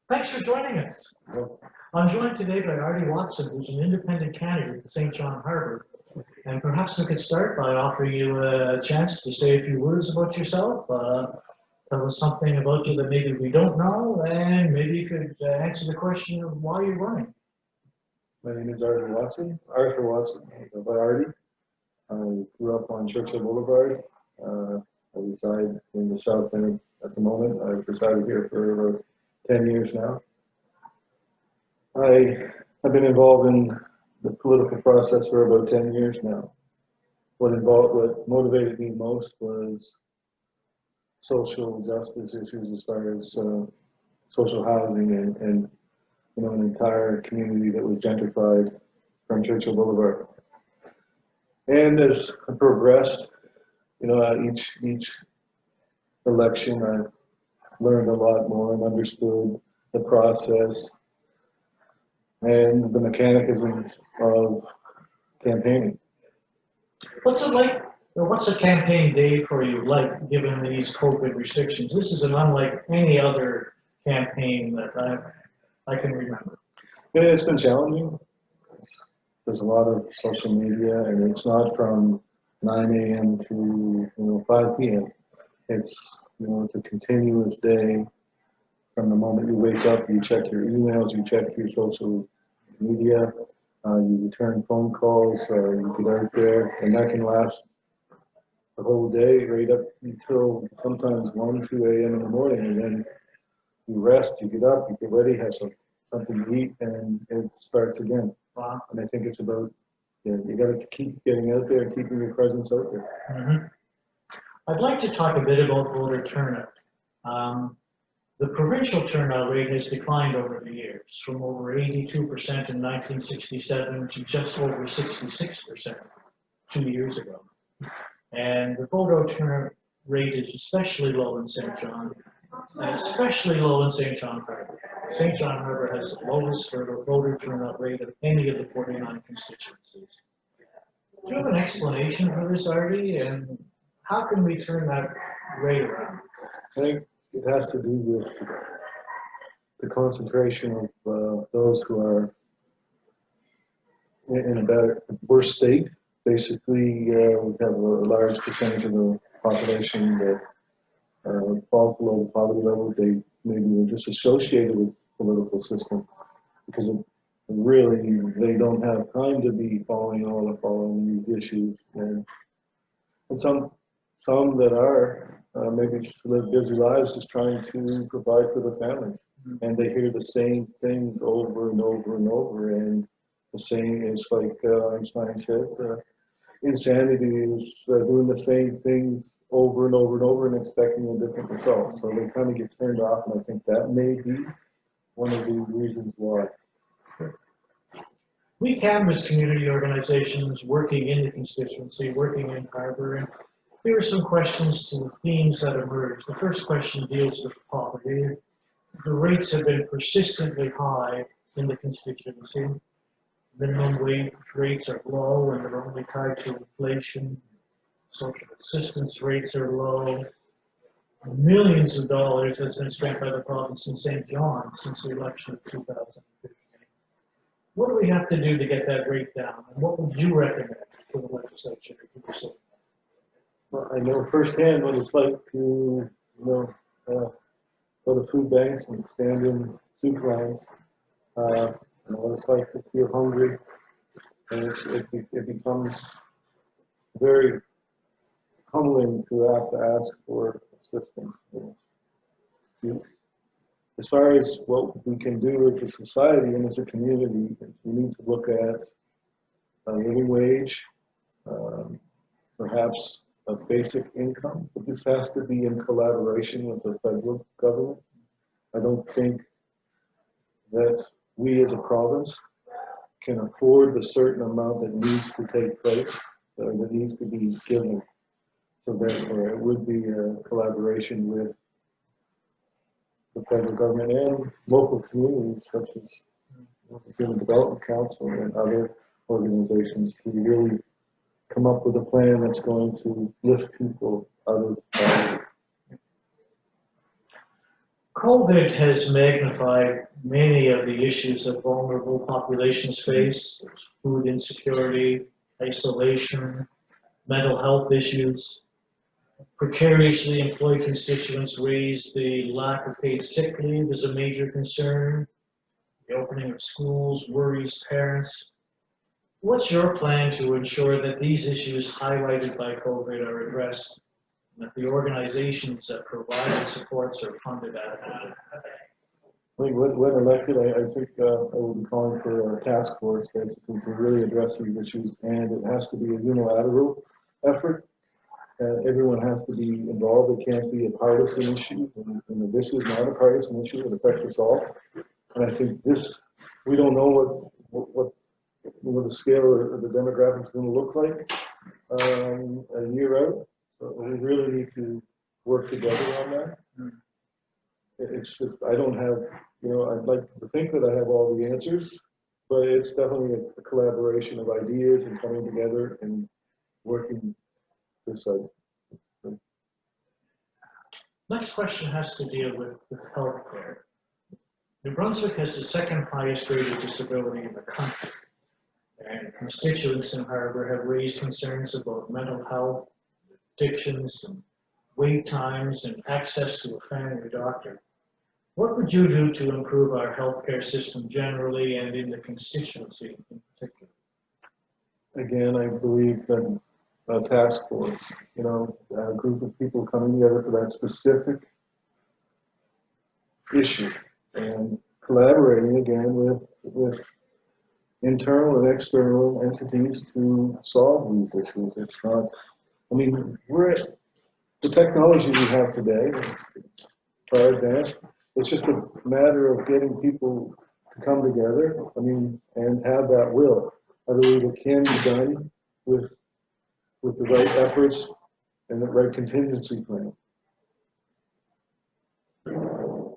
Thanks for joining us. I'm joined today by Arty Watson, who's an independent candidate at St. John Harbour. And perhaps we could start by offering you a chance to say a few words about yourself. Tell us something about you that maybe we don't know, and maybe you could answer the question of why you're running. My name is Arthur Watson, by Arty. I grew up on Churchill Boulevard. I reside in the South End at the moment. I've resided here for about 10 years now. I have been involved in the political process for about 10 years now. What motivated me most was social justice issues as far as social housing and an entire community that was gentrified from Churchill Boulevard. And as I progressed, each election, I learned a lot more and understood the process and the mechanisms of campaigning. What's it like, or what's a campaign day for you like, given these COVID restrictions? This is unlike any other campaign that I can remember. Yeah, it's been challenging. There's a lot of social media, and it's not from 9 a.m. to 5 p.m. It's a continuous day. From the moment you wake up, you check your emails, you check your social media, you return phone calls, you get out there, and that can last the whole day, right up until sometimes 1, 2 a.m. in the morning, and then you rest, you get up, you get ready, have something to eat, and it starts again. Wow. And I think it's about, you got to keep getting out there and keeping your presence out there. Mm-hmm. I'd like to talk a bit about voter turnout. The provincial turnout rate has declined over the years, from over 82% in 1967 to just over 66% 2 years ago. And the voter turnout rate is especially low in St. John, and especially low in St. John Harbour. St. John Harbour has the lowest voter turnout rate of any of the 49 constituencies. Do you have an explanation for this, Arty? And how can we turn that rate around? I think it has to do with the concentration of those who are in a better, worse state. Basically, we have a large percentage of the population that falls below the poverty level. They maybe are disassociated with the political system because really they don't have time to be following these issues. And some that are maybe just live busy lives, just trying to provide for their families, and they hear the same things over and over and over. And the saying is like Einstein said, insanity is doing the same things over and over and over and expecting a different result. So they kind of get turned off, and I think that may be one of the reasons why. We canvass community organizations working in the constituency, working in Harbour, and here are some questions to the themes that emerge. The first question deals with poverty. The rates have been persistently high in the constituency. Minimum wage rates are low and they're only tied to inflation. Social assistance rates are low. Millions of dollars has been spent by the province in St. John since the election of 2015. What do we have to do to get that rate down? And what would you recommend for the legislature to pursue? Well, I know firsthand what it's like to go to food banks and stand in soup lines. I know what it's like to feel hungry, and it becomes very humbling to have to ask for assistance. As far as what we can do as a society and as a community, we need to look at a living wage, perhaps a basic income, but this has to be in collaboration with the federal government. I don't think that we as a province can afford the certain amount that needs to take place, that needs to be given. So therefore, it would be a collaboration with the federal government and local communities such as the Human Development Council and other organizations to really come up with a plan that's going to lift people out of poverty. COVID has magnified many of the issues that vulnerable populations face: food insecurity, isolation, mental health issues. Precariously employed constituents raise the lack of paid sick leave as a major concern. The opening of schools worries parents. What's your plan to ensure that these issues highlighted by COVID are addressed and that the organizations that provide supports are funded adequately? I think when elected, I think I will be calling for a task force basically to really address these issues, and it has to be a unilateral effort. Everyone has to be involved. It can't be a partisan issue, and this is not a partisan issue. It affects us all. And I think we don't know what the scale of the demographics is going to look like a year out. So we really need to work together on that. It's just, I don't have, I'd like to think that I have all the answers, but it's definitely a collaboration of ideas and coming together and working this out. Next question has to deal with healthcare. New Brunswick has the second highest rate of disability in the country, and constituents in Harbour have raised concerns about mental health, addictions, and wait times and access to a family doctor. What would you do to improve our healthcare system generally and in the constituency in particular? Again, I believe that a task force, a group of people coming together for that specific issue and collaborating again with internal and external entities to solve these issues. It's not, the technology we have today, far advanced. It's just a matter of getting people to come together, and have that will. I believe it can be done with the right efforts and the right contingency plan. The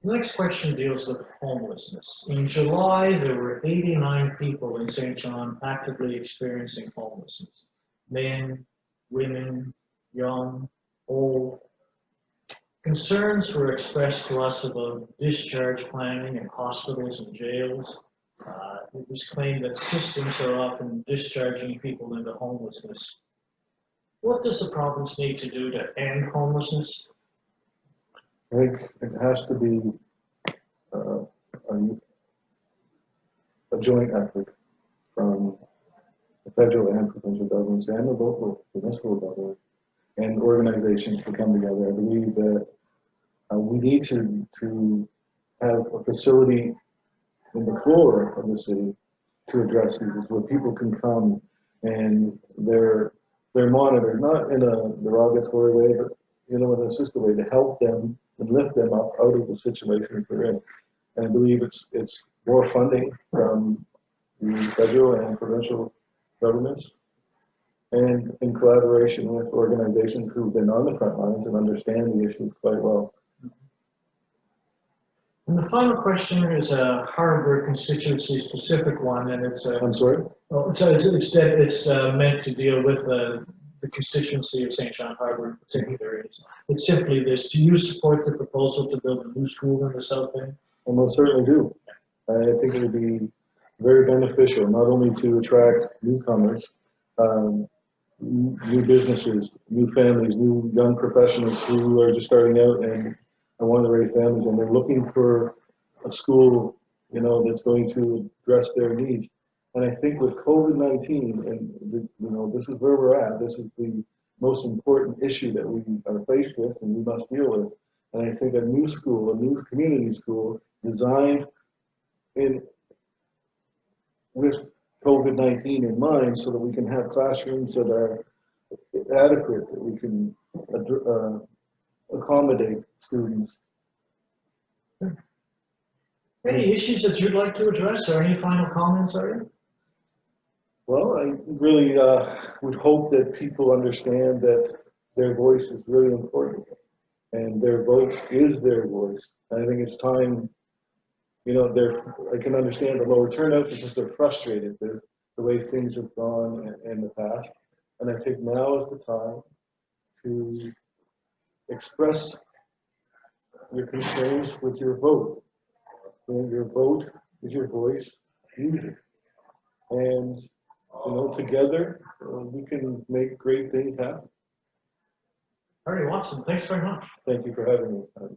next question deals with homelessness. In July, there were 89 people in St. John actively experiencing homelessness. Men, women, young, old. Concerns were expressed to us about discharge planning in hospitals and jails. It was claimed that systems are often discharging people into homelessness. What does the province need to do to end homelessness? I think it has to be a joint effort from the federal and provincial governments and the local municipal government and organizations to come together. I believe that we need to have a facility in the core of the city to address these, where people can come and they're monitored, not in a derogatory way, but in an assisted way to help them and lift them up out of the situation they're in. And I believe it's more funding from the federal and provincial governments, and in collaboration with organizations who've been on the front lines and understand the issues quite well. And the final question is a Harbour constituency specific one, and it's I'm sorry? well, it's meant to deal with the constituency of St. John Harbour in particular. It's simply this: do you support the proposal to build a new school in the south end? I most certainly do. I think it would be very beneficial, not only to attract newcomers, new businesses, new families, new young professionals who are just starting out and want to raise families, and they're looking for a school, that's going to address their needs. And I think with COVID-19, and this is where we're at. This is the most important issue that we are faced with, and we must deal with. And I think a new school, a new community school, designed with COVID-19 in mind, so that we can have classrooms that are adequate, that we can accommodate students. Any issues that you'd like to address, or any final comments, Arty? Well, I really would hope that people understand that their voice is really important, and their vote is their voice. And I think it's time, I can understand the lower turnout because they're frustrated with the way things have gone in the past. And I think now is the time to express your concerns with your vote. And your vote is your voice. Use it. And, together, we can make great things happen. Arty Watson, thanks very much. Thank you for having me.